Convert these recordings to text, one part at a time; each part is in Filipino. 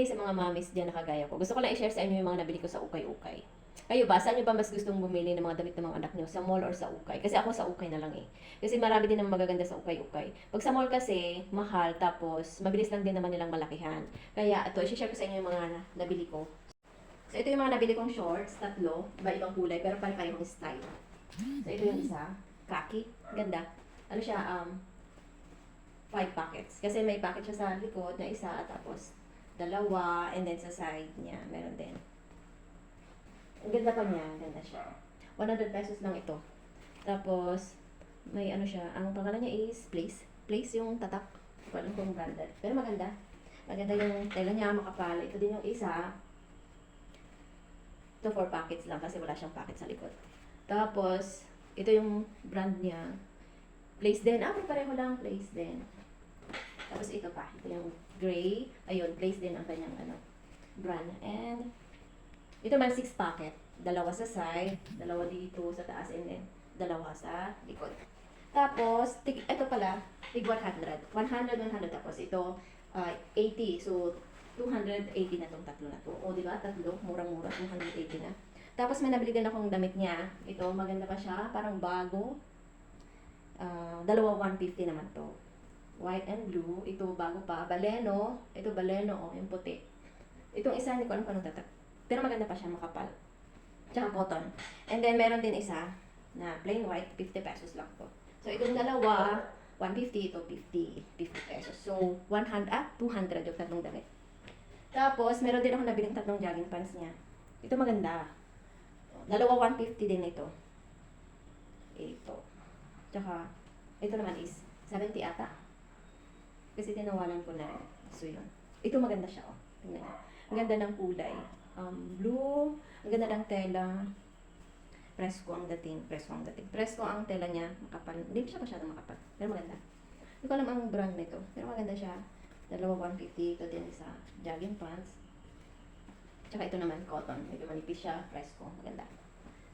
day sa mga mommies dyan na kagaya ko. Gusto ko lang i-share sa inyo yung mga nabili ko sa ukay-ukay. Kayo ba, saan nyo ba mas gustong bumili ng mga damit ng mga anak nyo? Sa mall or sa ukay? Kasi ako sa ukay na lang eh. Kasi marami din naman magaganda sa ukay-ukay. Pag sa mall kasi, mahal, tapos mabilis lang din naman nilang malakihan. Kaya ito, i-share ko sa inyo yung mga nabili ko. So ito yung mga nabili kong shorts, tatlo, iba-ibang kulay, pero pare-parehong style. So ito yung isa, khaki, ganda. Ano siya, 5 packets. Kasi may packet siya sa likod na isa, at tapos dalawa, and then sa side niya, meron din. Ang ganda pa niya, ganda siya. 100 pesos lang ito. Tapos, may ano siya, ang pangalan niya is Place. Place yung tatak. Walang kung branded. Pero maganda. Maganda yung tela niya, makapal. Ito din yung isa. Ito 4 packets lang kasi wala siyang packet sa likod. Tapos, ito yung brand niya. Place din. Pareho lang. Place din. Tapos ito pa. Ito yung gray. Ayun, Place din ang kanyang brand. And, ito man 6 packet. Dalawa sa side, dalawa dito sa taas, and then dalawa sa likod. Tapos, ito pala, tig 100. 100. Tapos ito, 80. So, 280 na tong tatlo na to. O, di ba? Tatlo, murang-mura, 280 na. Tapos may nabili din akong damit niya. Ito, maganda pa siya, parang bago. Dalawa 150 naman to. White and blue. Ito, bago pa. Baleno. Ito, Baleno, yung puti. Itong isa, hindi ko alam kung anong tatak. Pero maganda pa siya, makapal. Tsaka cotton. And then, meron din isa na plain white, 50 pesos lang to. So, itong dalawa, 150, ito 50 pesos. So, 200 yung tatlong damit. Tapos, meron din ako nabiling tatlong jogging pants niya. Ito maganda. Dalawa 150 din ito. Ito. Tsaka, ito naman is 70 ata. Kasi tinawalan ko na. So, yun. Ito maganda siya, oh. Tingnan niyo. Ang ganda ng kulay. Blue. Ang ganda ng tela. Presko ang dating. Presko ang tela niya. Makapal. Hindi siya masyadong makapal. Pero maganda. Hindi ko alam ang brand nito. Pero maganda siya. Dalawa 150. Ito din sa jogging pants. Tsaka ito naman cotton. Medyo manipis siya. Presko. Maganda.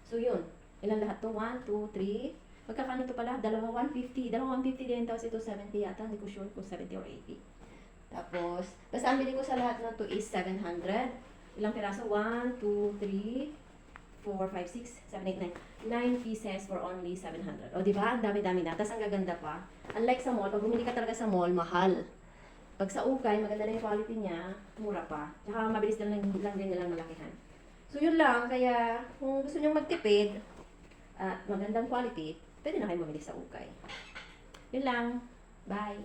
So yun. Ilan lahat to? 1, 2, 3. Magkakano to pala? Dalawa 150. Dalawa 150 din. Tapos ito 70 yata. Hindi ko sure kung 70 or 80. Tapos, basta ang bili ko sa lahat na to is 700. Ilang piraso? 1, 2, 3, 4, 5, 6, 7, 8, 9. 9 pieces for only 700. O, di ba? Ang dami-dami na. Tapos, ang gaganda pa. Unlike sa mall, pag bumili ka talaga sa mall, mahal. Pag sa ukay, maganda na yung quality niya, mura pa. Tsaka, mabilis lang din nilang malakihan. So, yun lang. Kaya, kung gusto nyo magtipid, at magandang quality, pwede na kayo bumili sa ukay. Yun lang. Bye!